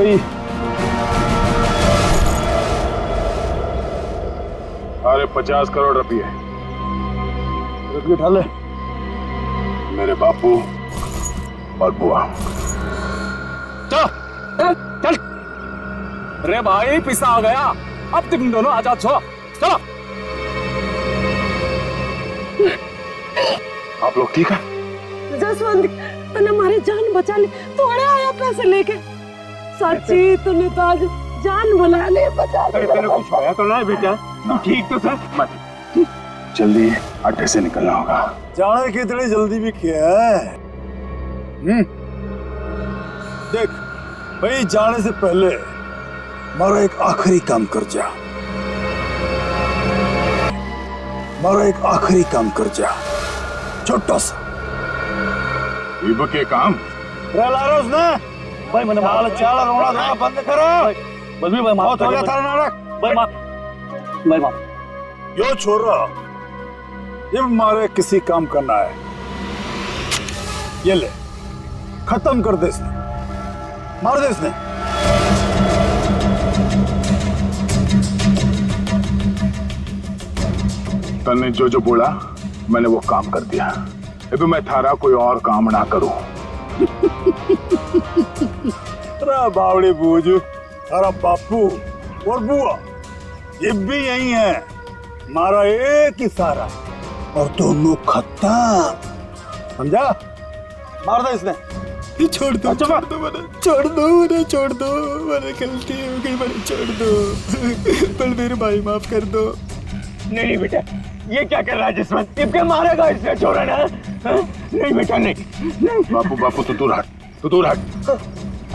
वही। अरे 50 करोड़ रुपये उठा ले। मेरे बापू और बुआ। चल। अरे भाई पिसा आ गया, अब तुम दोनों आजाद हो। चलो। आप लोग ठीक है? जसवंत तूने हमारी जान बचा ली, थोड़े आया पैसे लेके। सच्ची तूने तो आज जान बना ले, बचा ले। तेरे कुछ होया तो नहीं बेटा? तू ठीक तो था? मत जल्दी अड्डे से निकलना होगा। जाने की इतनी जल्दी भी क्या है? देख भाई, जाने से पहले हमारा एक आखिरी काम कर जा। हमारा एक आखिरी काम कर जा, छोटा सा। के काम उसने भाई मैंने माल चाला रोना धोना बंद करो। बस भी भाई बहुत हो गया था नाटक। भाई माफ। यो छोरा, ये हमारे किसी काम करना है, ये ले खत्म कर दे इसने, मार दे इसने। तन्ने जो बोला मैंने वो काम कर दिया। अभी मैं थारा कोई और काम ना करूं। बावड़े बूझ, थारा बापू और बुआ ये भी यही है, हमारा एक ही सारा, और दोनों खत्म, समझा? मार दे इसने। छोड़ दो, अच्छा, छोड़ दो मैंने, छोड़ दो मैंने, छोड़ दो मैंने, गलती हो गई मैंने, छोड़ दो। बलबीर भाई माफ कर दो। नहीं बेटा, ये क्या कर रहा है जसवंत? इनके मारेगा इसने, छोड़ा ना। नहीं बेटा नहीं। बापू तू दूर हट।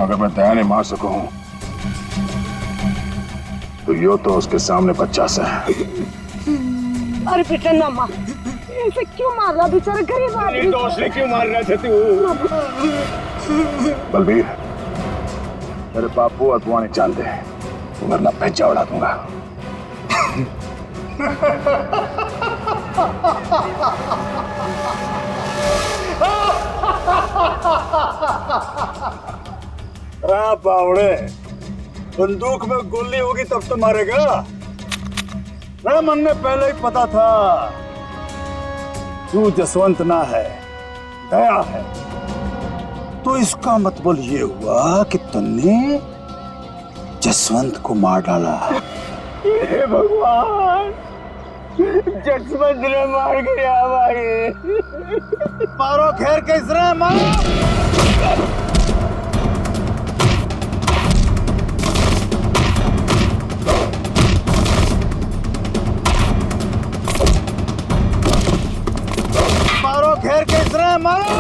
अगर मैं दया नहीं मार सकूं तो यो तो उसके सामने बच्चा सा है। अरे बेटा ना मार, ऐसे क्यों मार रहा बेचारा गरीब आदमी? दोस्त ने क्यों मार रहा था तू? बलबीर, मेरे बापू और बुआ ने जान दे, वरना पैंचा उड़ा दूंगा। बावड़े, बंदूक में गोली होगी तब तो मारेगा। मन में पहले ही पता था तू जसवंत ना है, दया है। तो इसका मतलब ये हुआ कि तुमने जसवंत को मार डाला। हे भगवान, जसवंत ने मार गिरा हमारे। मारो घेर के इसने, मारो। मारो घेर के इसने, मारो।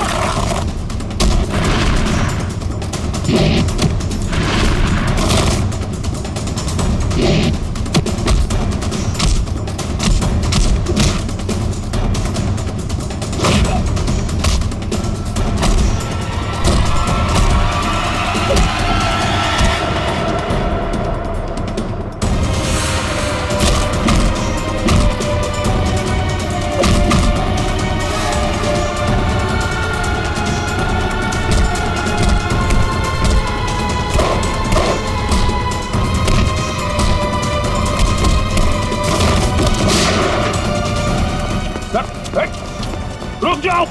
रुक जाओ।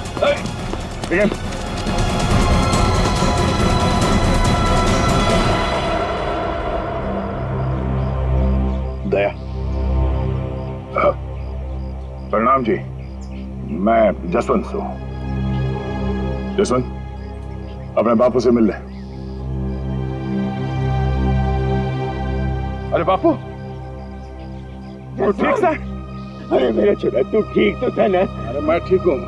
दया, प्रणाम जी, मैं जसवंत हूं। जसवंत, अपने बापू से मिल ले। अरे बापू, ठीक सा? अरे मेरा छोरा, तू ठीक तो था ना? अरे मैं ठीक हूँ।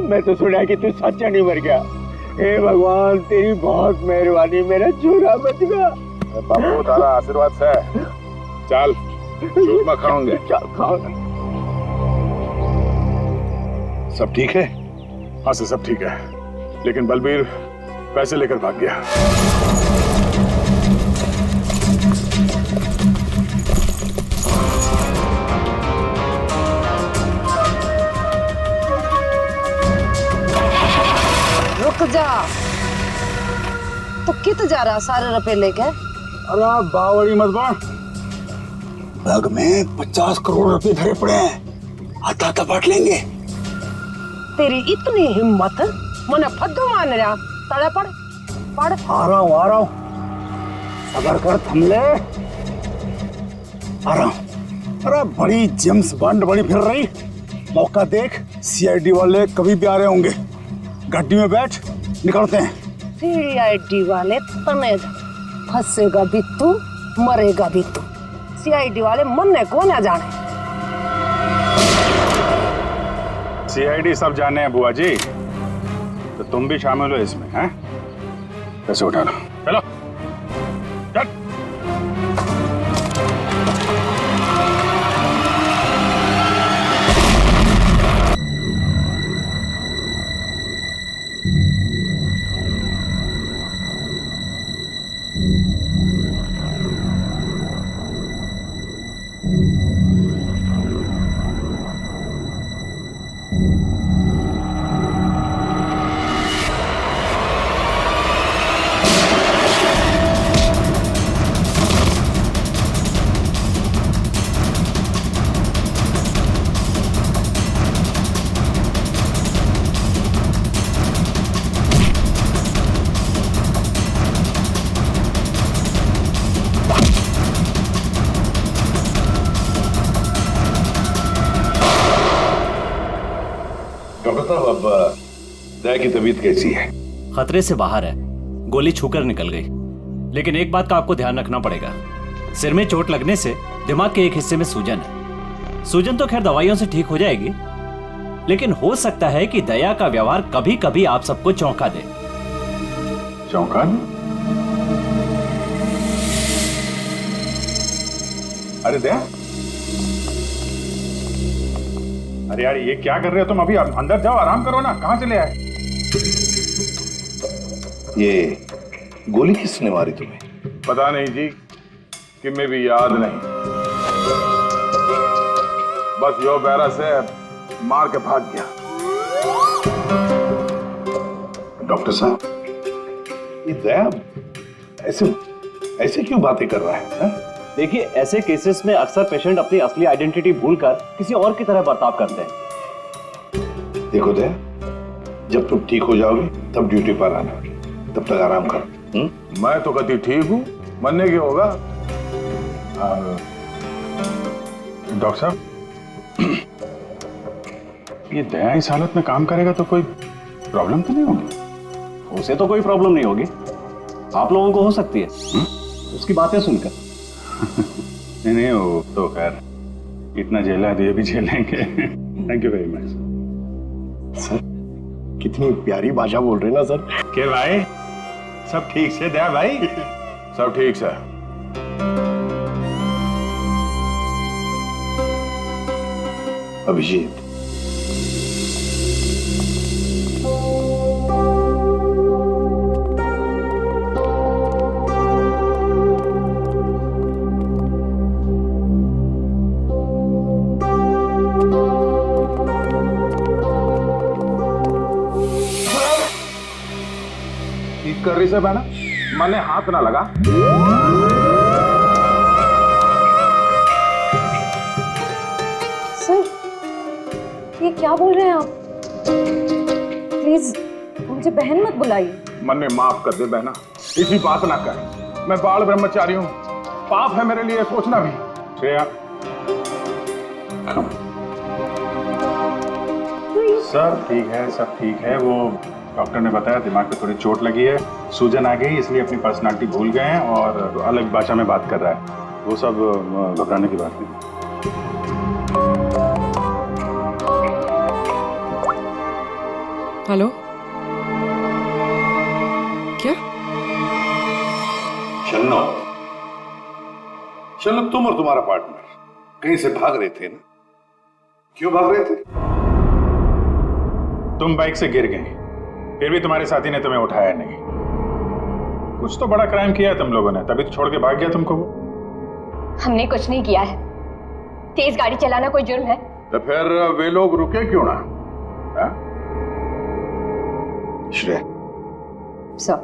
मैं तो सुना कि तू सच्चा नहीं मर गया। हे भगवान, तेरी बहुत मेहरबानी, मेरा छोरा बच गया। बापू तारा आशीर्वाद से चल चूरमा खाओगे। चल खाओ। सब ठीक है? हाँ सर, सब ठीक है, लेकिन बलबीर पैसे लेकर भाग गया। रुक जा, तो कित जा रहा सारे रुपए लेके? अरे बावड़ी मत बन। बैग में 50 करोड़ रुपए भरे पड़े हैं, आता बांट लेंगे। तेरी इतनी हिम्मत मने फद्दू मान रहा। तड़े पड़ पड़। आ रहा हूँ सबर कर, थमले आ रहा हूँ। अरे बड़ी जेम्स बॉन्ड बड़ी फिर रही, मौका देख। सीआईडी वाले कभी भी आ रहे होंगे। गाड़ी में बैठ, निकलते हैं। सीआईडी वाले तने फंसेगा भी तू, मरेगा भी तू। सीआईडी वाले मन को ना जाने। सीआईडी सब जाने हैं बुआ जी, तो तुम भी शामिल हो इसमें, हैं? पैसे उठा लो, चलो चल। डॉक्टर साहब, अब दया की तबीयत कैसी है? खतरे से बाहर है, गोली छूकर निकल गई। लेकिन एक बात का आपको ध्यान रखना पड़ेगा, सिर में चोट लगने से दिमाग के एक हिस्से में सूजन है। सूजन तो खैर दवाइयों से ठीक हो जाएगी, लेकिन हो सकता है कि दया का व्यवहार कभी कभी आप सबको चौंका दे। चौंका? अरे दया, अरे यार ये क्या कर रहे हो तुम? अभी अंदर जाओ, आराम करो ना। कहाँ चले आए? ये गोली किसने मारी तुम्हें? पता नहीं जी, कि मैं भी याद नहीं। बस यो बैरा से मार के भाग गया। डॉक्टर साहब, ये दया ऐसे क्यों बातें कर रहा है? देखिए, ऐसे केसेस में अक्सर पेशेंट अपनी असली आइडेंटिटी भूलकर किसी और की तरह बर्ताव करते हैं। देखो दया, जब तुम ठीक हो जाओगे तब ड्यूटी पर आना, तब तक आराम करो। मैं तो कभी ठीक हूँ, मरने की होगा। डॉक्टर साहब, ये दया इस हालत में काम करेगा तो कोई प्रॉब्लम तो नहीं होगी? उसे तो कोई प्रॉब्लम नहीं होगी, आप लोगों को हो सकती है उसकी बातें सुनकर। नहीं, वो तो खैर इतना झेला है तो ये भी झेलेंगे। Thank you very much sir. कितनी प्यारी भाषा बोल रहे ना सर। के भाई, सब ठीक से दया भाई? सब ठीक से। अभिजीत, कर रही से बहना, मैंने हाथ ना लगा। सर, ये क्या बोल रहे हैं आप? प्लीज मुझे बहन मत बुलाइए। मन माफ कर दे बहना, इसी बात ना कर। मैं बाल ब्रह्मचारी हूँ, पाप है मेरे लिए सोचना भी। श्रेया, सब ठीक है, सब ठीक है। वो डॉक्टर ने बताया दिमाग पे थोड़ी चोट लगी है, सूजन आ गई, इसलिए अपनी पर्सनालिटी भूल गए हैं और अलग भाषा में बात कर रहा है। वो सब घबराने की बात नहीं। हेलो, क्या? शन्नो, तुम और तुम्हारा पार्टनर कहीं से भाग रहे थे ना? क्यों भाग रहे थे? तुम बाइक से गिर गए, फिर भी तुम्हारे साथी ने तुम्हें उठाया नहीं। कुछ तो बड़ा क्राइम किया है तुम लोगों ने, तभी तो छोड़ के भाग गया तुमको वो। हमने कुछ नहीं किया है। तेज गाड़ी चलाना कोई जुर्म है? तो फिर वे लोग रुके क्यों ना? श्रेया, सर,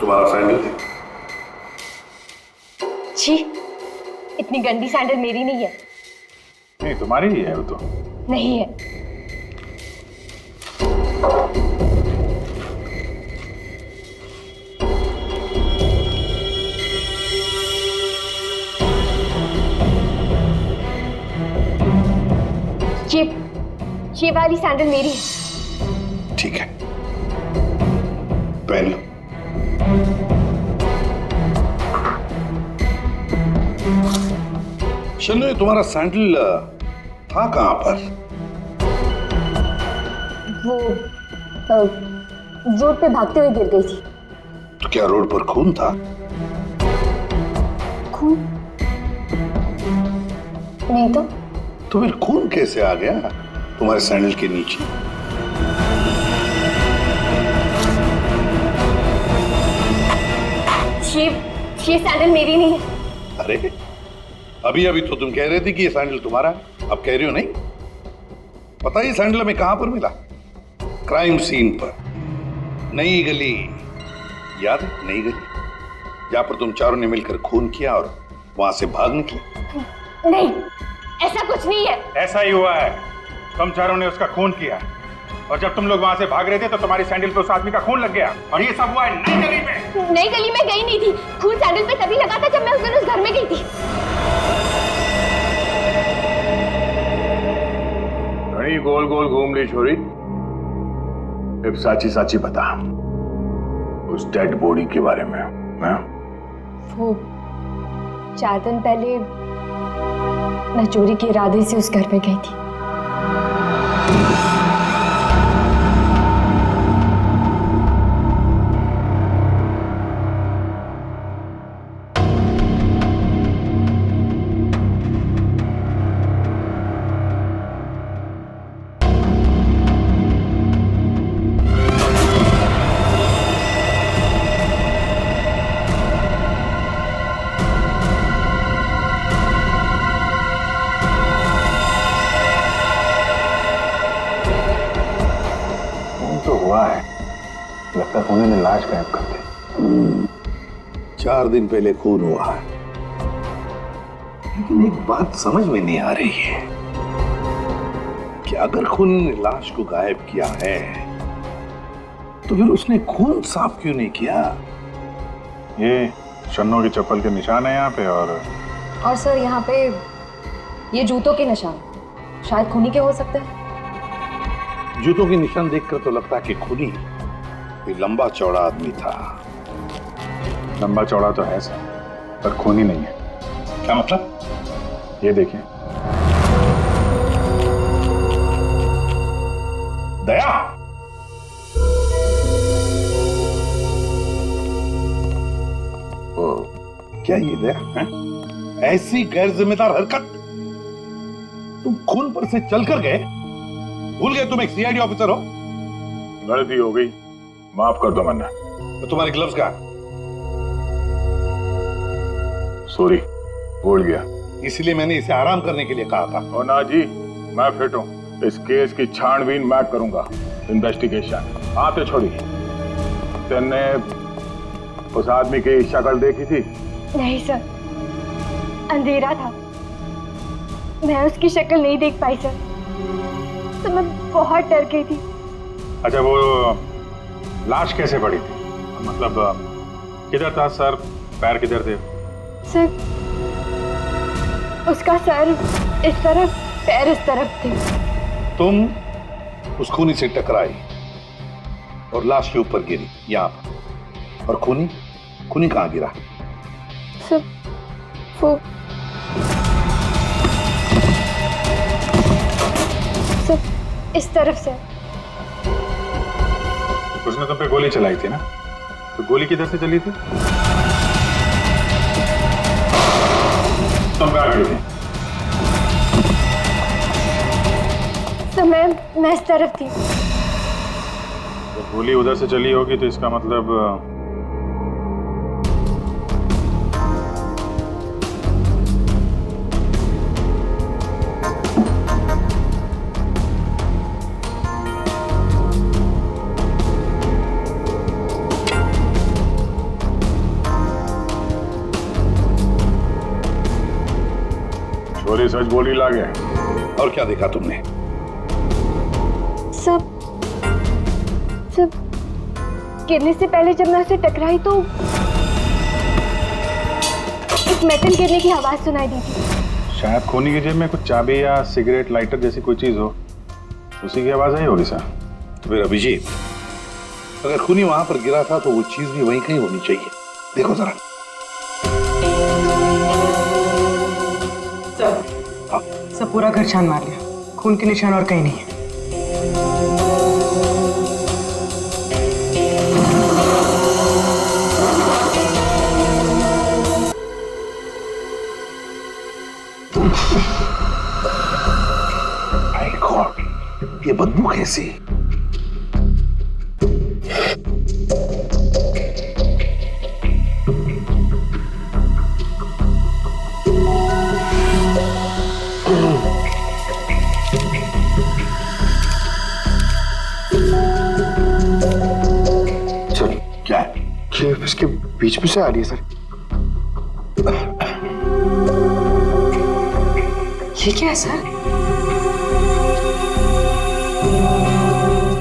तुम्हारा सैंडल है। छी, इतनी गंदी सैंडल मेरी नहीं है। नहीं, तुम्हारी ही है वो तो। नहीं है। ये वाली सैंडल मेरी है। ठीक है, पहन लो। चलो, ये तुम्हारा सैंडल था कहां पर? वो रोड पे भागते हुए गिर गई थी। तो क्या रोड पर खून था? खून? नहीं तो फिर खून कैसे आ गया तुम्हारे सैंडल के नीचे? ये सैंडल मेरी नहीं है। अरे, अभी अभी तो तुम कह रहे थे कि ये सैंडल तुम्हारा है, अब कह रही हो नहीं? पता है ये सैंडल हमें कहां पर मिला? क्राइम सीन पर, नई गली। याद है नई गली, जहां पर तुम चारों ने मिलकर खून किया और वहां से भाग निकले? नहीं, ऐसा कुछ नहीं है। ऐसा ही हुआ है। तुम चारों ने उसका खून किया और जब तुम लोग वहां से भाग रहे थे तो तुम्हारी सैंडल पे उस आदमी का खून लग गया और ये सब हुआ है नई गली में। नई गली में गई नहीं थी, खून सैंडल पे तभी लगा था जब मैं उस दिन उस घर में गई थी। घड़ी गोल गोल घूम ली छोरी। अब साची साची बता उस डेड बॉडी के बारे में। हाँ? वो 4 दिन पहले मैं चोरी के इरादे से उस घर में गई थी। लगता है उन्होंने लाश गायब कर दी। 4 दिन पहले खून हुआ है, लेकिन एक बात समझ में नहीं आ रही है कि अगर खून ने लाश को गायब किया है तो फिर उसने खून साफ क्यों नहीं किया? ये शन्नों की चप्पल के निशान है यहाँ पे और सर यहाँ पे ये जूतों के निशान शायद खूनी के हो सकते हैं। जूतों के निशान देखकर तो लगता है कि खूनी कोई लंबा चौड़ा आदमी था। लंबा चौड़ा तो है सर, पर खूनी नहीं है। क्या मतलब? ये देखिए। दया, क्या ये दया है? ऐसी गैर जिम्मेदार हरकत? तुम खून पर से चलकर गए? भूल गए तुम एक सीआईडी ऑफिसर हो? गलती हो गई, माफ कर दो मन्ना। तो तुम्हारे ग्लव्स कहाँ? सॉरी, भूल गया। इसलिए मैंने इसे आराम करने के लिए कहा था। और ना जी, मैं फिट हूँ। इस केस की छानबीन मैं करूंगा, इन्वेस्टिगेशन। आते छोड़ी, तेने उस आदमी की शक्ल देखी थी? नहीं सर, अंधेरा था, मैं उसकी शक्ल नहीं देख पाई सर, तो मैं बहुत डर गई थी। अच्छा, वो लाश कैसे पड़ी थी? मतलब किधर था सर, पैर किधर थे? सर, उसका सर इस तरफ, पैर इस तरफ थे। तुम उस खूनी से टकराई और लाश के ऊपर गिरी यहाँ पर, और खूनी कहाँ गिरा? सर, वो सर इस तरफ से। उसने तुम पे गोली चलाई थी ना, तो गोली किधर से चली थी? तुम कहाँ खड़ी थी? तो मैं इस तरफ थी। तो गोली उधर से चली होगी तो इसका मतलब छोरी सच बोली लागे। और क्या देखा तुमने? सब गिरने से पहले जब मैं उसे टकराई तो एक मेटल गिरने की आवाज सुनाई दी थी। शायद खूनी की जेब में कुछ चाबी या सिगरेट लाइटर जैसी कोई चीज हो, उसी की आवाज आई होगी सर। तो फिर अभिजीत, अगर खूनी वहां पर गिरा था तो वो चीज भी वहीं कहीं होनी चाहिए। देखो जरा। सब पूरा घर छान मार लिया, खून के निशान और कहीं नहीं है। माय गॉड, ये बदबू कैसी? सर क्या है? ये इसके बीच में से आ रही है सर। ये क्या है सर?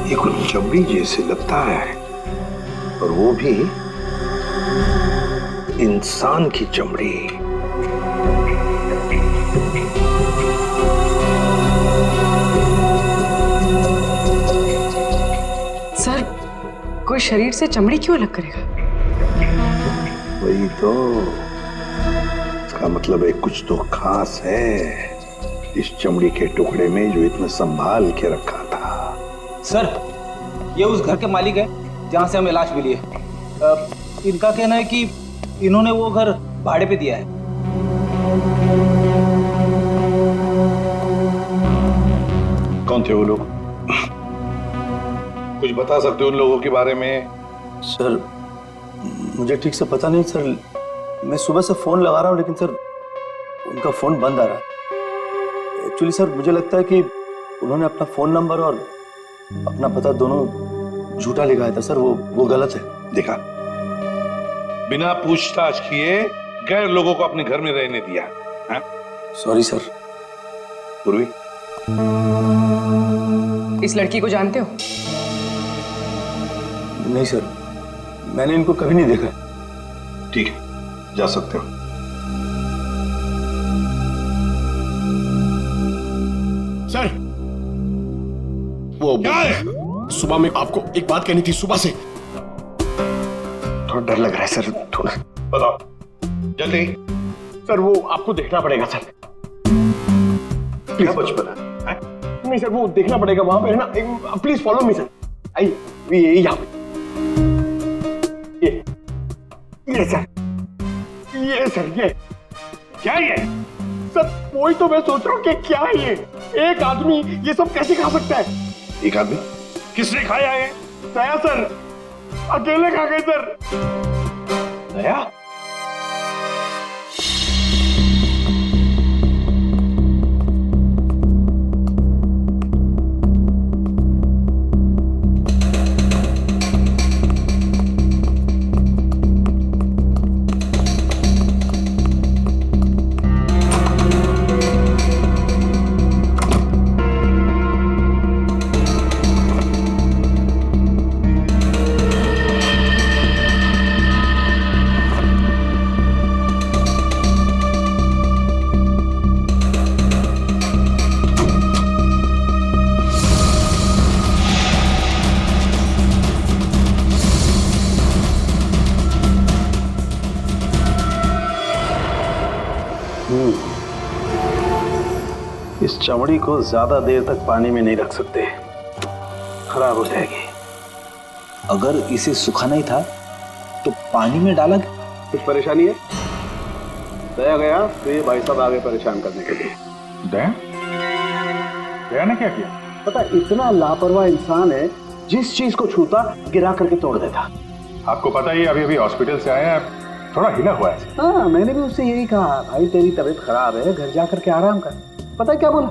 ये कुछ चमड़ी जैसे लगता है, और वो भी इंसान की चमड़ी। सर कोई शरीर से चमड़ी क्यों अलग करेगा? वही तो, इसका मतलब है कुछ तो खास है इस चमड़ी के टुकड़े में जो इतना संभाल के रखा था। सर, ये उस घर के मालिक है जहाँ से हमें लाश मिली है। इनका कहना है कि इन्होंने वो घर भाड़े पे दिया है। कौन थे वो लोग? कुछ बता सकते हो उन लोगों के बारे में? सर मुझे ठीक से पता नहीं सर, मैं सुबह से फोन लगा रहा हूँ लेकिन सर उनका फोन बंद आ रहा है। एक्चुअली सर मुझे लगता है कि उन्होंने अपना फोन नंबर और अपना पता दोनों झूठा लिखाया था सर, वो गलत है। देखा, बिना पूछताछ किए गैर लोगों को अपने घर में रहने दिया। Sorry sir. पूर्वी, इस लड़की को जानते हो? नहीं सर, मैंने इनको कभी नहीं देखा। ठीक है, जा सकते हो। सर वो क्या है? सुबह में आपको एक बात कहनी थी, सुबह से थोड़ा डर लग रहा है सर, थोड़ा। बताओ जल्दी। सर वो आपको देखना पड़ेगा सर। क्या बचपन है? नहीं सर, वो देखना पड़ेगा वहां पे है ना। Please follow me sir. आइए यहाँ पे। ये सर, ये सर, ये क्या ये? सर वही तो मैं सोच रहा हूँ कि क्या है ये? एक आदमी ये सब कैसे खा सकता है? एक आदमी? किसने खाया है? दया सर, अकेले खा गए सर। दया? इस चमड़ी को ज्यादा देर तक पानी में नहीं रख सकते, खराब हो जाएगी। अगर इसे सुखाना ही था तो पानी में डाला। कुछ परेशानी है? दया गया तो ये भाई साहब आगे परेशान करने के लिए। दया? दया ने क्या किया? पता, इतना लापरवाह इंसान है, जिस चीज को छूता गिरा करके तोड़ देता। आपको पता ही अभी अभी हॉस्पिटल से आया है, थोड़ा हिला हुआ है। हाँ, मैंने भी उससे यही कहा, भाई तेरी तबीयत खराब है, घर जा करके आराम कर। पता है क्या बोला?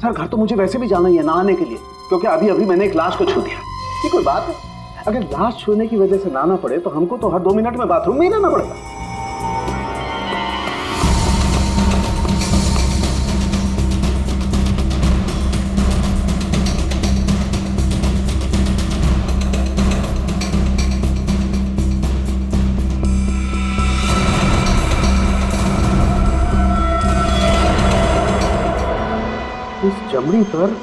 सर घर तो मुझे वैसे भी जाना ही है नहाने के लिए, क्योंकि अभी अभी मैंने एक लाश को छू दिया। ये कोई बात है? अगर लाश छूने की वजह से नहाना पड़े तो हमको तो हर 2 मिनट में बाथरूम में ही रहना पड़ेगा। इस चमड़ी पर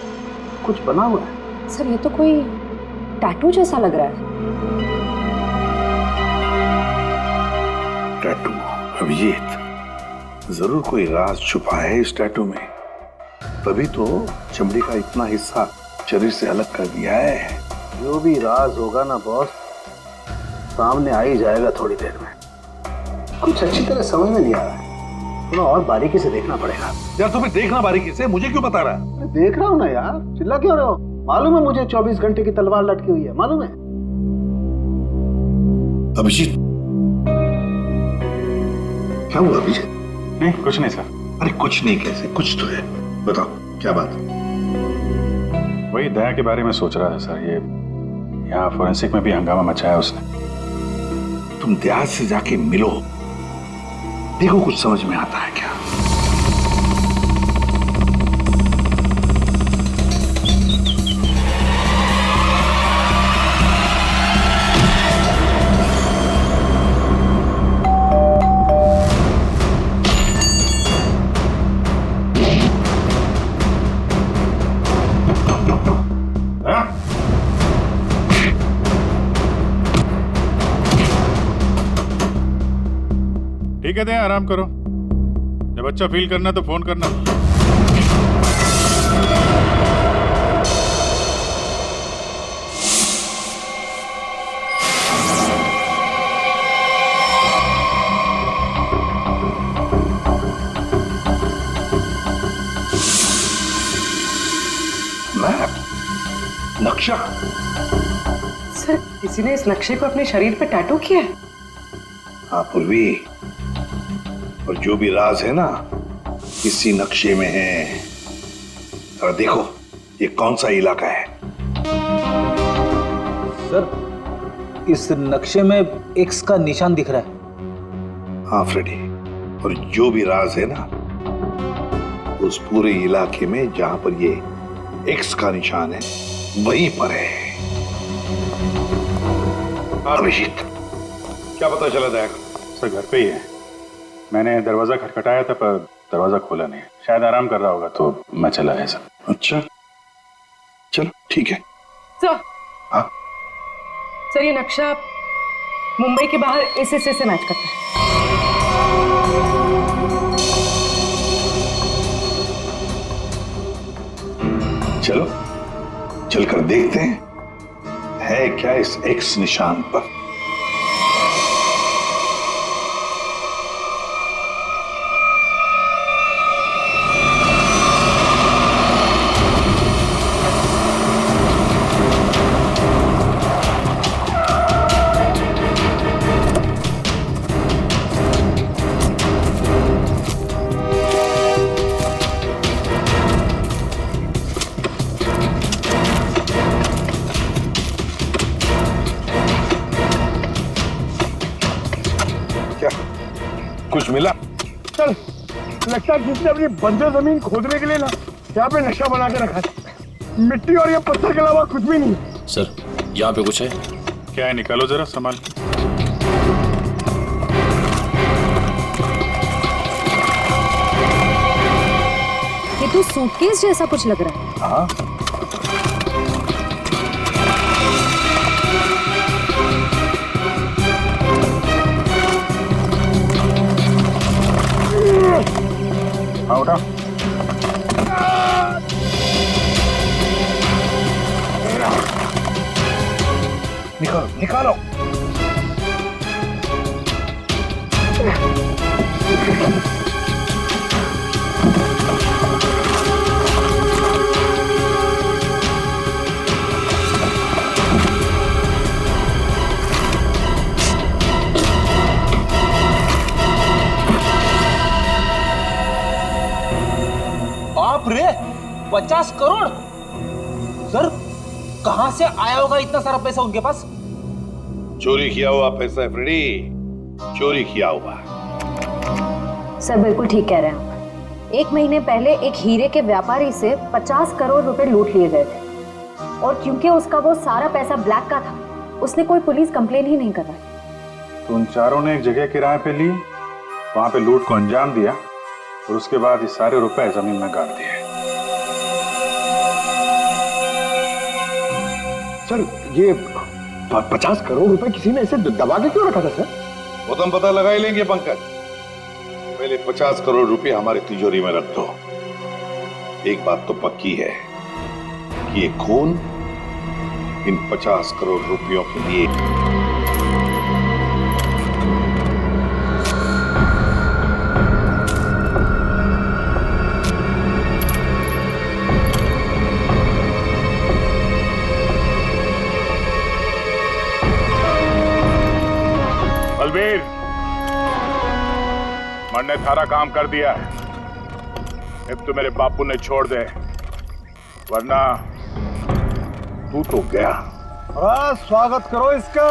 कुछ बना हुआ है। सर ये तो कोई टैटू जैसा लग रहा है। टैटू? अभिजीत, जरूर कोई राज छुपा है इस टैटू में, तभी तो चमड़ी का इतना हिस्सा शरीर से अलग कर दिया है। जो भी राज होगा ना बॉस, सामने आ ही जाएगा थोड़ी देर में। कुछ अच्छी तरह समझ में नहीं आ रहा है, थोड़ा और बारीकी से देखना पड़ेगा। यार तुम्हें देखना बारीकी से, मुझे क्यों बता रहा है? देख रहा हूँ ना यार, चिल्ला क्यों रहे हो? मालूम है मुझे 24 घंटे की तलवार लटकी हुई है, मालूम है। अभिजीत, क्या हुआ अभिजीत? नहीं कुछ नहीं सर। अरे कुछ नहीं कैसे? कुछ तो है, बताओ क्या बात? वही दया के बारे में सोच रहा था सर। ये यहाँ फोरेंसिक में भी हंगामा मचाया उसने। तुम दया से जाके मिलो, देखो कुछ समझ में आता है क्या। ठीक है दया, आराम करो। जब अच्छा फील करना तो फोन करना। मैप, नक्शा। सर किसी ने इस नक्शे को अपने शरीर पे टैटू किया है। हाँ पूर्वी, और जो भी राज है ना इसी नक्शे में है। जरा देखो ये कौन सा इलाका है। सर इस नक्शे में एक्स का निशान दिख रहा है। हाँ फ्रेडी, और जो भी राज है ना उस पूरे इलाके में जहां पर ये एक्स का निशान है वहीं पर है। अभिजीत, क्या पता चला दया? सर घर पे ही है। मैंने दरवाजा खटखटाया था पर दरवाजा खोला नहीं। शायद आराम कर रहा होगा तो मैं चला आया सर। अच्छा चलो ठीक है। सर, हाँ सर ये नक्शा मुंबई के बाहर इस हिस्से से मैच करता है। चलो चलकर देखते हैं है क्या इस एक्स निशान पर। कुछ मिला? चल, लगता है किसने अपनी बंजर जमीन खोदने के लिए ना यहाँ पे नक्शा बना के रखा है। मिट्टी और ये पत्थर के अलावा कुछ भी नहीं। सर यहाँ पे कुछ है। क्या है? निकालो जरा संभाल। ये तो सूटकेस जैसा कुछ लग रहा है। हाँ हाँ उठा। निकालो निकालो। बाप रे, 50 करोड़! सर कहां से आया होगा इतना सारा पैसा उनके पास? चोरी किया हुआ पैसा है फ्रेडी, चोरी किया हुआ। सर बिल्कुल ठीक कह रहे हैं आप। 1 महीने पहले एक हीरे के व्यापारी से 50 करोड़ रुपए लूट लिए गए थे, और क्योंकि उसका वो सारा पैसा ब्लैक का था, उसने कोई पुलिस कंप्लेन ही नहीं करवाई। तो उन चारों ने एक जगह किराए पे ली, वहां पे लूट को अंजाम दिया और उसके बाद ये सारे रुपए जमीन में गाड़ दिए। सर ये 50 करोड़ रुपए किसी ने इसे दबा के क्यों रखा था सर? वो तो हम पता लगा ही लेंगे पंकज। पहले 50 करोड़ रुपए हमारी तिजोरी में रख दो। एक बात तो पक्की है कि ये खून इन 50 करोड़ रुपयों के लिए बलबीर, मन ने थारा काम कर दिया है। अब तो मेरे बापू ने छोड़ दे, वरना तू तो गया। स्वागत करो इसका।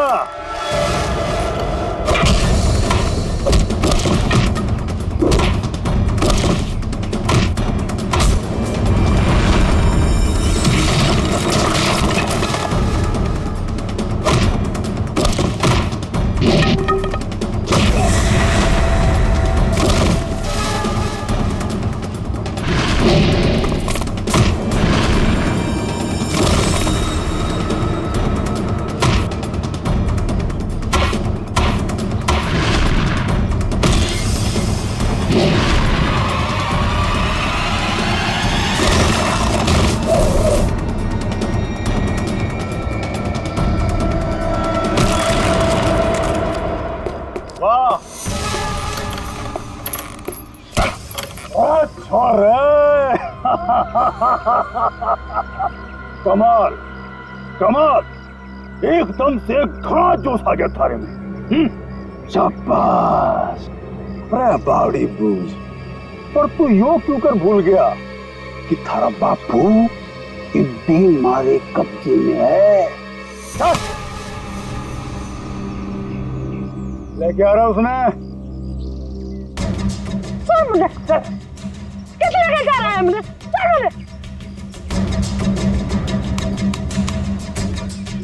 कमाल कमाल, एकदम से घाट जोश आ गया थारे में। शाबाश। अरे बावड़ी बूझ, पर तू यो क्यों कर भूल गया कि थारा बापू इब्बी मारे कब्जे में है। लेके आ रहा उसने। किस लेके जा रहा है हमने?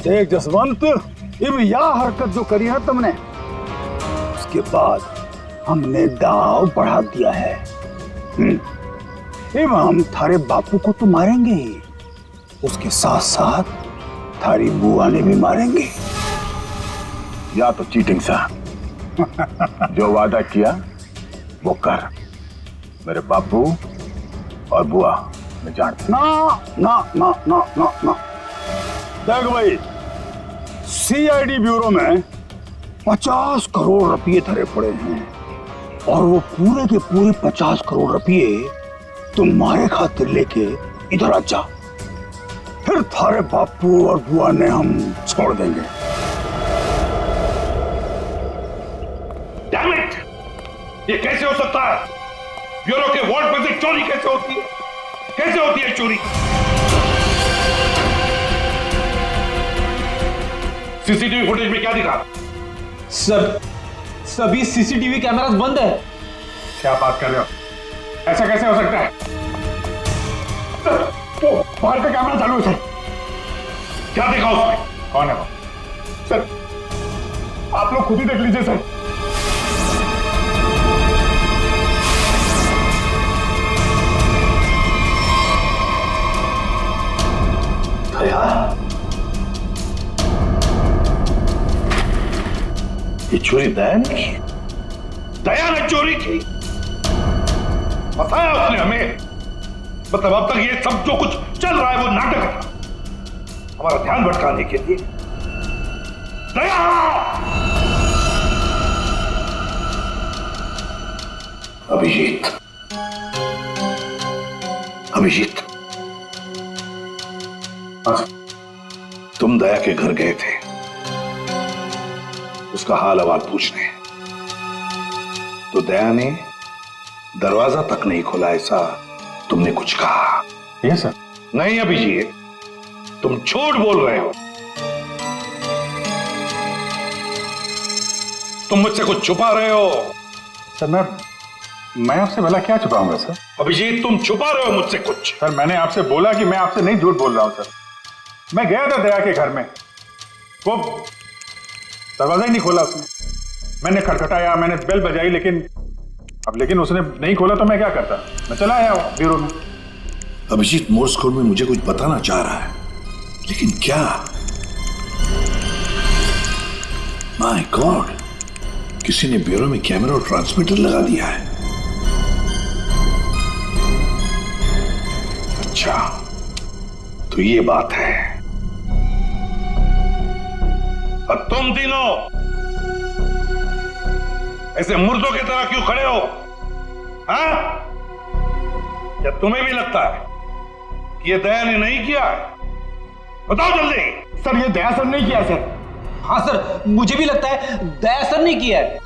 देख जसवंत, अब यह हरकत जो करी है तुमने, उसके बाद हमने दाव बढ़ा दिया है। अब हम थारे बापू को तो मारेंगे ही, उसके साथ साथ थारी बुआ ने भी मारेंगे। या तो चीटिंग सा जो वादा किया वो कर। मेरे बापू और बुआ मैं जानता। ना ना ना ना ना ना। देख भाई, सीआईडी ब्यूरो में 50 करोड़ रुपए धरे पड़े हैं और वो पूरे के पूरे 50 करोड़ रुपए तुम्हारे खातिर लेके इधर आ जा, फिर थारे बापू और बुआ ने हम छोड़ देंगे। Damn it! ये कैसे हो सकता है? ब्यूरो के वार्ड में से चोरी कैसे होती है? कैसे होती है चोरी? सीसीटीवी फुटेज में क्या दिखा? सर, सभी सीसीटीवी कैमरास बंद है। क्या बात कर रहे हो? ऐसा कैसे हो सकता है? तो बाहर का कैमरा चालू है सर। क्या देखा उसमें? कौन है वो? सर आप लोग खुद ही देख लीजिए सर। ये चोरी दया ने की? दया ने चोरी की? बताया उसने हमें। मतलब अब तक ये सब जो कुछ चल रहा है वो नाटक था, हमारा ध्यान भटकाने के लिए। दया! अभिजीत, अभिजीत, तुम दया के घर गए थे उसका हाल अहवाल पूछने, तो दया ने दरवाजा तक नहीं खोला, ऐसा तुमने कुछ कहा। ये सर? नहीं अभिजीत, तुम झूठ बोल रहे हो। तुम मुझसे कुछ छुपा रहे हो। सर मैं आपसे भला क्या छुपाऊंगा सर? अभिजीत तुम छुपा रहे हो मुझसे कुछ। सर मैंने आपसे बोला कि मैं आपसे नहीं झूठ बोल रहा हूं सर। मैं गया था दया के घर में, वो दरवाजा ही नहीं खोला उसने। मैंने खटखटाया, मैंने बेल बजाई, लेकिन उसने नहीं खोला तो मैं क्या करता? मैं चला आया ब्यूरो में। अभिजीत मोर्स कोड में मुझे कुछ बताना चाह रहा है, लेकिन क्या? माय गॉड, किसी ने ब्यूरो में कैमरा और ट्रांसमीटर लगा दिया है। अच्छा, तो ये बात है। अब तुम तीनों ऐसे मुर्दों की तरह क्यों खड़े हो? हाँ? क्या तुम्हें भी लगता है कि ये दया ने नहीं किया है? बताओ जल्दी। सर, ये दया सर नहीं किया सर। हाँ सर, मुझे भी लगता है दया सर ने किया है।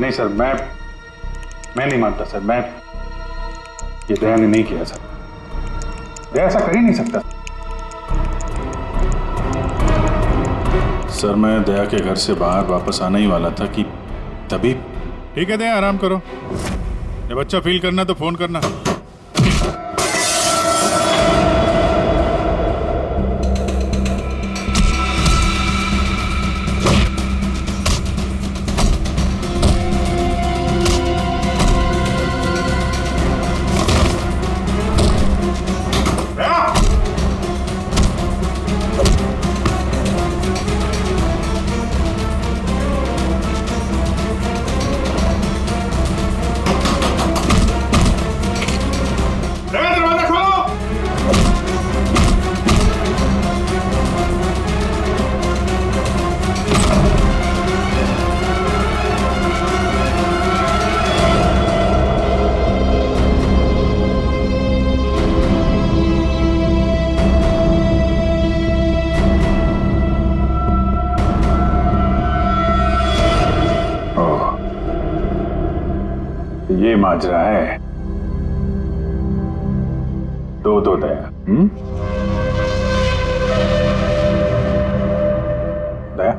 नहीं सर, मैं नहीं मानता सर। मैं ये दया ने नहीं किया सर। दया ऐसा कर ही नहीं सकता सर। मैं दया के घर से बाहर वापस आने ही वाला था कि तभी। ठीक है दया, आराम करो। जब अच्छा फील करना तो फोन करना। ये माजरा है। दो दया। दया,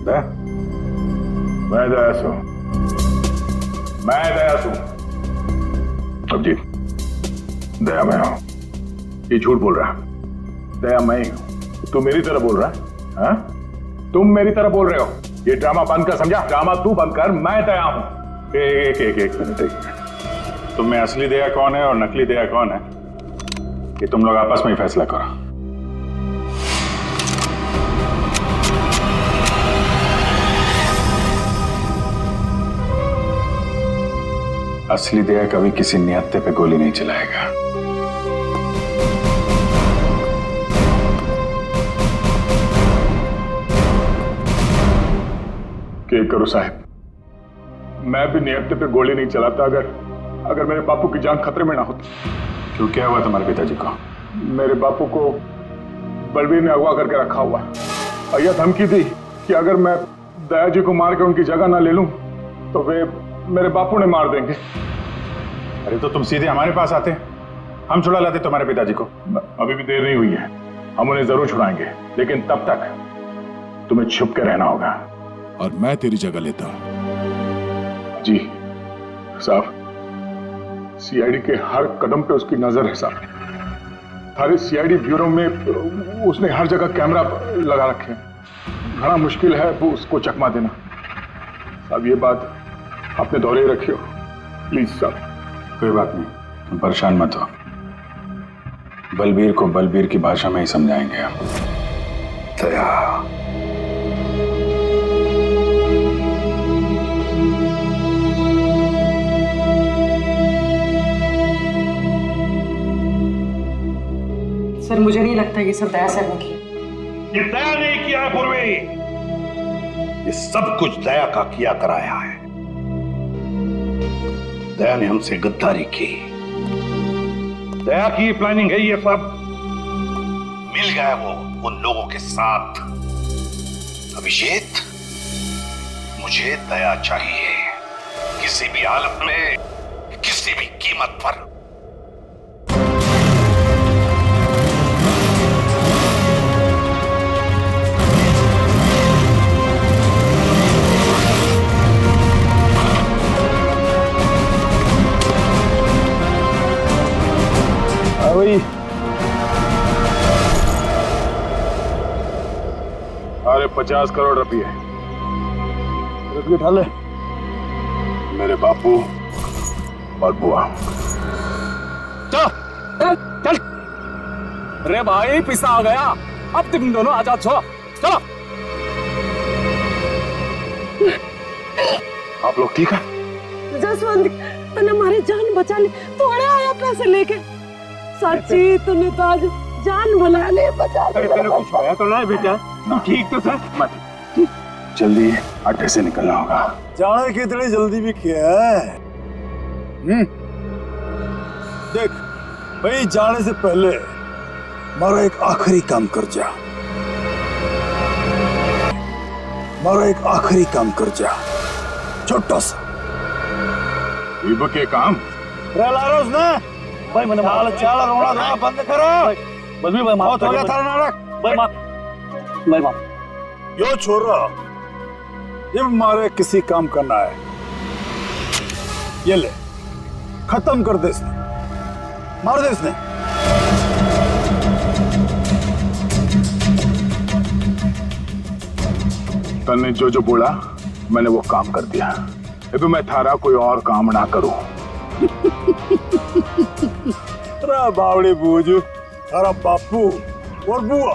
दया, मैं दया सू। अब जी, दया मैं हूं। ये झूठ बोल रहा है। दया मैं ही हूं। तू मेरी तरह बोल रहा है? हाँ? तुम मेरी तरह बोल रहे हो। ये ड्रामा बंद कर, समझा? ड्रामा तू बंद कर, मैं दया हूं। एक मिनट। तुम में असली दया कौन है और नकली दया कौन है, ये तुम लोग आपस में ही फैसला करो। असली दया कभी किसी निहत्थे पे गोली नहीं चलाएगा। क्या करो साहब, मैं भी निहत्थे पे गोली नहीं चलाता अगर मेरे बापू की जान खतरे में ना होती। क्यों, क्या हुआ तुम्हारे पिताजी को? मेरे बापू को बलबीर ने अगवा करके रखा हुआ और यह धमकी दी कि अगर मैं दया जी को मार के उनकी जगह ना ले लूं तो वे मेरे बापू ने मार देंगे। अरे तो तुम सीधे हमारे पास आते, हम छुड़ा लाते तुम्हारे पिताजी को। अभी भी देर नहीं हुई है, हम उन्हें जरूर छुड़ाएंगे, लेकिन तब तक तुम्हें छुप के रहना होगा। और मैं तेरी जगह लेता हूं। जी साहब, सीआईडी के हर कदम पे उसकी नजर है साहब। सारे सीआईडी ब्यूरो में उसने हर जगह कैमरा लगा रखे हैं। बड़ा मुश्किल है वो उसको चकमा देना। साहब, ये बात अपने दौरे ही रखियो प्लीज साहब। कोई बात नहीं, तुम परेशान मत हो। बलबीर को बलबीर की भाषा में ही समझाएंगे हम। दया, सर, मुझे नहीं लगता ये सब दया सर ने किया। ये दया नहीं किया है पूर्वी, ये सब कुछ दया का किया कराया है। दया ने हमसे गद्दारी की, दया की प्लानिंग है ये सब। मिल गया वो उन लोगों के साथ। अभिषेक, मुझे दया चाहिए, किसी भी हालत में, किसी भी कीमत पर। अरे 50 करोड़ रुपये उठा ले। मेरे बापू और बुआ। चल चल चल। अरे भाई पिसा आ गया, अब तुम दोनों आजाद छो। चलो। आप लोग ठीक है? जसवंत तूने हमारी जान बचा ली, तोड़े आया पैसे लेके। सच्ची तूने तो आज जान बना ले, बचा ले। तेरे कुछ होया तो ना बेटा? तू ठीक तो था? मत जल्दी अड्डे से निकलना होगा। जाने की इतनी जल्दी भी क्या है? देख भाई, जाने से पहले मारा एक आखिरी काम कर जा। मारा एक आखिरी काम कर जा, छोटा सा। ये के काम रहा उसने भाई, मैंने माल चाल रोना धोना बंद करो। बस भी भाई माफ हो गया थारा नाटक। भाई माफ। यो छोरा, जब मारे किसी काम करना है, ये ले खत्म कर दे इसने, मार दे इसने। तन्ने जो जो बोला मैंने वो काम कर दिया। अभी मैं थारा कोई और काम ना करूं। बावड़े बूझ, थारा बापू और बुआ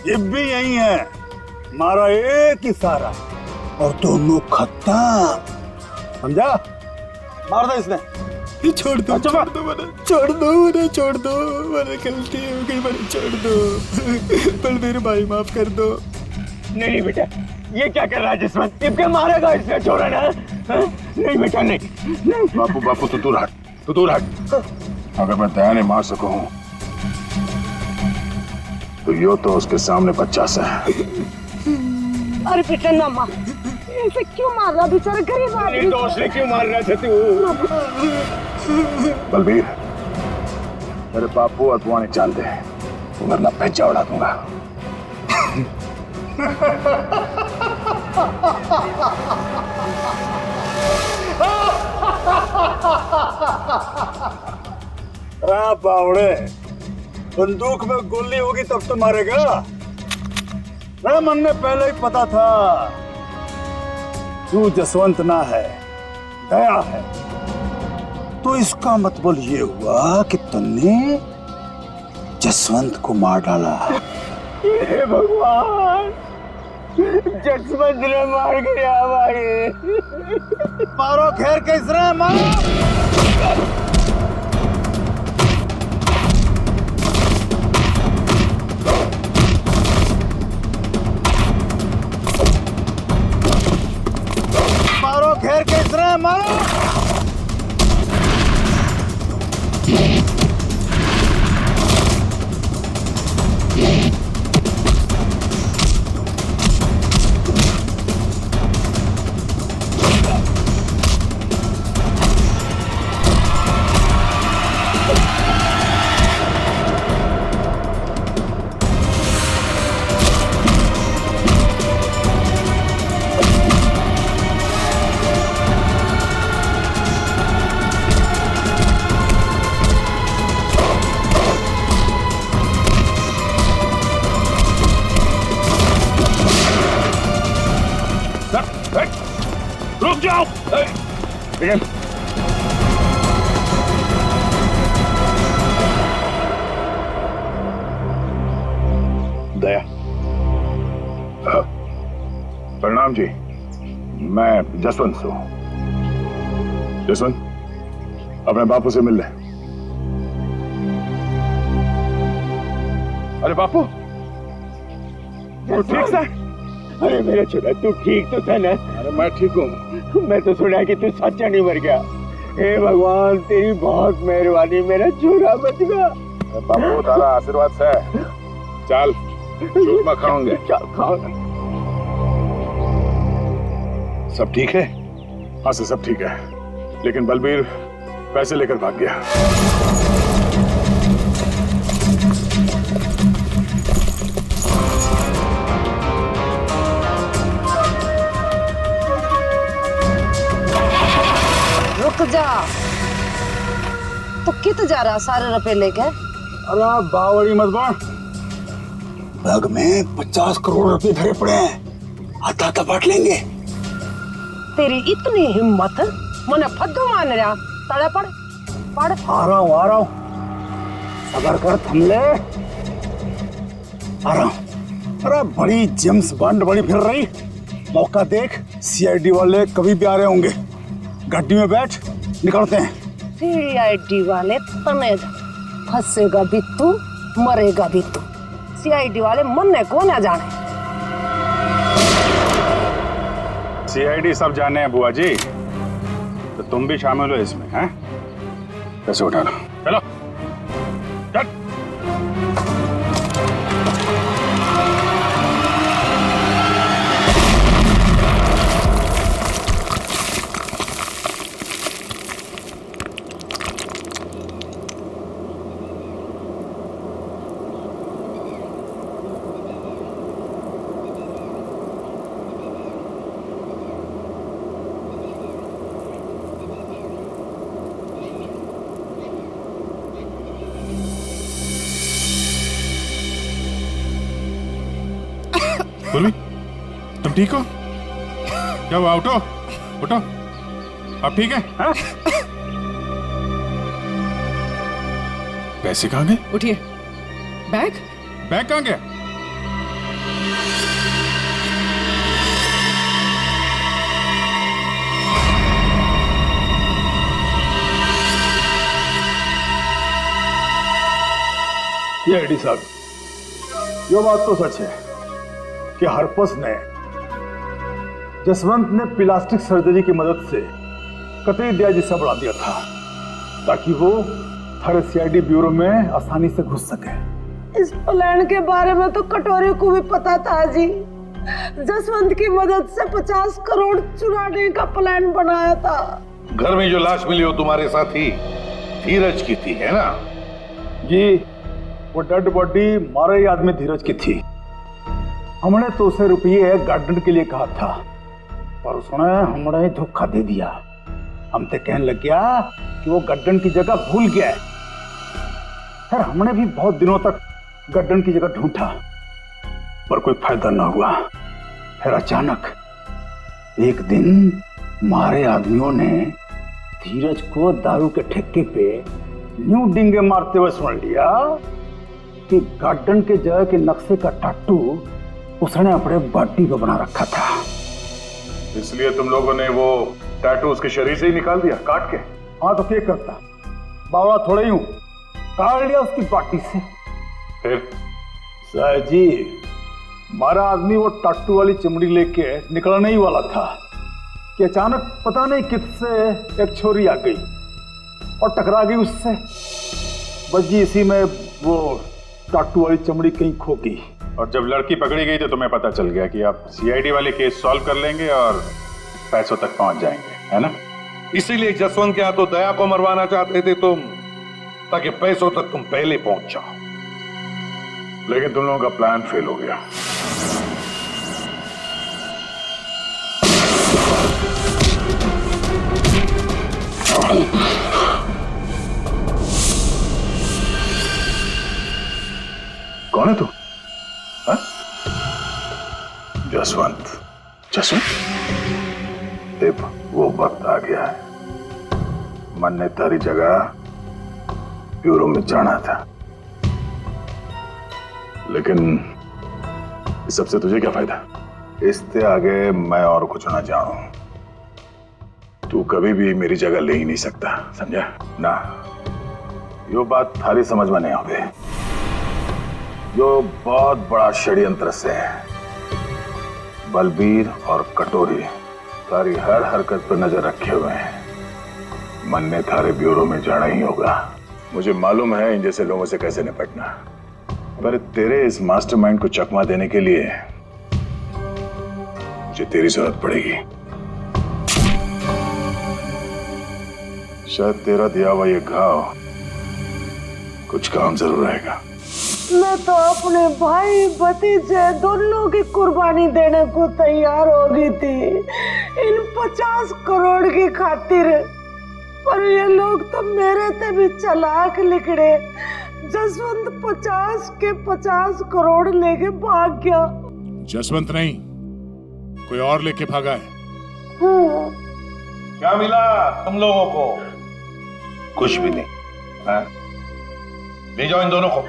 ये भी यही है। मारा एक ही सारा और दोनों खत्म, समझा? मार दे इसने। छोड़ दो, छोड़ दो मैंने, छोड़ दो मैंने, छोड़ दो मैंने, गलती हो गई मैंने, छोड़ दो। बलबीर भाई माफ कर दो। नहीं बेटा, ये क्या कर रहा है जसवंत? इनके मारेगा इसने छोड़ा ना? नहीं बेटा नहीं। बापू बापू तू दूर हट, तू दूर हट। अगर मैं दया नहीं मार सकूं तो यो तो उसके सामने बच्चा सा है। अरे बेटा ना मार, ऐसे क्यों मार रहा बेचारा गरीब आदमी? निर्दोष ने क्यों मार रहा था तू? बलबीर, मेरे बापू और बुआ नहीं जानते, वरना भेजा उड़ा दूंगा। बावड़े, बंदूक में गोली होगी तब तो मारेगा। मेरे मन में पहले ही पता था तू जसवंत ना है, दया है। तो इसका मतलब ये हुआ कि तुमने जसवंत को मार डाला। हे भगवान, जसवंत ने मार गया भाई। मारो खैर कैसे मारो। मारो खैर कैसे मारो। रुक जाओ। दया, प्रणाम जी, मैं जसवंत हूं। जसवंत, अपने बापू से मिल ले। अरे बापू, तू ठीक सा? अरे मेरा छोटा, तू ठीक तो था ना? अरे मैं ठीक हूँ। मैं तो सुना कि तू सच्चा नहीं मर गया। हे भगवान, तेरी बहुत मेहरबानी, मेरा छोरा बच गया। बापू तारा आशीर्वाद से चल दूध में खाओगे। चल खाओ। सब ठीक है? हाँ सर, सब ठीक है, लेकिन बलबीर पैसे लेकर भाग गया। रुक जा, तो कित जा रहा सारे रुपए लेके? अरे बावड़ी मत बन, बैग में 50 करोड़ रुपए भरे पड़े हैं, हाथ बांट लेंगे। तेरी इतनी हिम्मत, मने फद्दू मान रहा। तड़े पड़ पड़। आ रहा हूँ, सबर कर, थम ले। आराम। अरे बड़ी जेम्स बॉन्ड बड़ी फिर रही, मौका देख, सीआईडी वाले कभी भी आ रहे होंगे। गाड़ी में बैठ, निकलते हैं। सीआईडी वाले तने फंसेगा भी तू, मरेगा भी तू। सीआईडी वाले मरने को ना जाने। सीआईडी सब जाने हैं बुआ जी, तो तुम भी शामिल हो इसमें, हैं? कैसे उठा लो, चलो चल। बोली, तुम ठीक हो? क्या हुआ? उठो उठो, अब ठीक है? हाँ? पैसे कहाँ गए? उठिए। बैग बैग कहाँ गया? सीआईडी साहब, ये बात तो सच है कि हरपस ने जसवंत ने प्लास्टिक सर्जरी की मदद से कतई दया जिसा बढ़ा दिया था ताकि वो हर सीआईडी ब्यूरो में आसानी से घुस सके। इस प्लान के बारे में तो कटोरे को भी पता था जी। जसवंत की मदद से 50 करोड़ चुराने का प्लान बनाया था। घर में जो लाश मिली वो तुम्हारे साथी धीरज की थी, है ना? जी, वो डेड बॉडी मारे ही आदमी धीरज की थी। हमने तो उसे रुपये गार्डन के लिए कहा था, पर उसने हमने धोखा दे दिया। हम तो कहने लग गया कि वो गड्ढन की जगह भूल गया है। फिर हमने भी बहुत दिनों तक गड्ढन की जगह ढूंढा, पर कोई फायदा ना हुआ। फिर अचानक एक दिन मारे आदमियों ने धीरज को दारू के ठेके पे न्यू डिंगे मारते हुए सुन लिया कि गार्डन के जगह के नक्शे का टाटू उसने अपने बॉडी पे बना रखा था। इसलिए तुम लोगों ने वो टैटू उसके शरीर से ही निकाल दिया, काट के? हाँ, तो क्या करता, बावड़ा थोड़ा ही हूं, काट लिया उसकी बॉडी से। फिर सर जी, हमारा आदमी वो टाटू वाली चमड़ी लेके निकलने ही वाला था कि अचानक पता नहीं किससे एक छोरी आ गई और टकरा गई उससे। बजी इसी में वो टाटू वाली चमड़ी कहीं खो गई। और जब लड़की पकड़ी गई तो तुम्हें पता चल गया कि आप सीआईडी वाले केस सॉल्व कर लेंगे और पैसों तक पहुंच जाएंगे, है ना? इसीलिए जसवंत के हाथों दया को मरवाना चाहते थे तुम, ताकि पैसों तक तुम पहले पहुंच जाओ। लेकिन तुम लोगों का प्लान फेल हो गया। कौन है तू? हाँ? जसवंत। जसवंत? देव, वो वक्त आ गया है। मन ने तारी जगह ब्यूरो में जाना था। लेकिन इस सबसे तुझे क्या फायदा? इससे आगे मैं और कुछ ना जाऊं। तू कभी भी मेरी जगह ले ही नहीं सकता, समझा ना? यो बात थारी समझ में नहीं आवे। यो बहुत बड़ा षड्यंत्र से है। बलबीर और कटोरी तारी हर हरकत पर नजर रखे हुए हैं। मन ने थारे ब्यूरो में जाना ही होगा। मुझे मालूम है इन जैसे लोगों से कैसे निपटना, पर तेरे इस मास्टरमाइंड को चकमा देने के लिए मुझे तेरी जरूरत पड़ेगी। शायद तेरा दिया हुआ ये घाव कुछ काम जरूर आएगा। मैं तो अपने भाई भतीजे दोनों की कुर्बानी देने को तैयार हो गई थी इन 50 करोड़ की खातिर, पर ये लोग तो मेरे से भी चालाक निकले। जसवंत 50 के 50 करोड़ लेके भाग गया। जसवंत नहीं, कोई और लेके भागा है। हाँ। क्या मिला तुम लोगों को? कुछ भी नहीं। हाँ? ले जाओ इन दोनों को।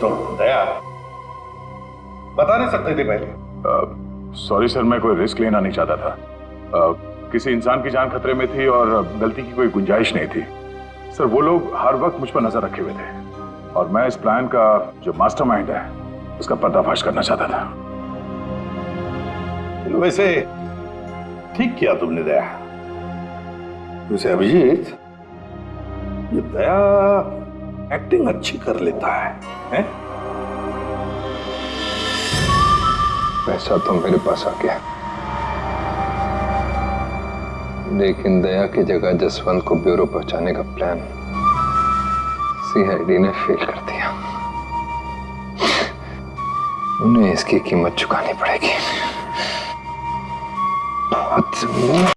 तो दया बता नहीं सकते थे पहले? सॉरी सर, मैं कोई रिस्क लेना नहीं चाहता था। किसी इंसान की जान खतरे में थी और गलती की कोई गुंजाइश नहीं थी। सर वो लोग हर वक्त मुझ पर नजर रखे हुए थे और मैं इस प्लान का जो मास्टरमाइंड है उसका पर्दाफाश करना चाहता था। वैसे ठीक किया तुमने दया। वैसे अभिजीत, ये दया एक्टिंग अच्छी कर लेता है? पैसा तो मेरे पास आ गया, लेकिन दया की जगह जसवंत को ब्यूरो पहुंचाने का प्लान सीआईडी ने फेल कर दिया। उन्हें इसकी कीमत चुकानी पड़ेगी। बहुत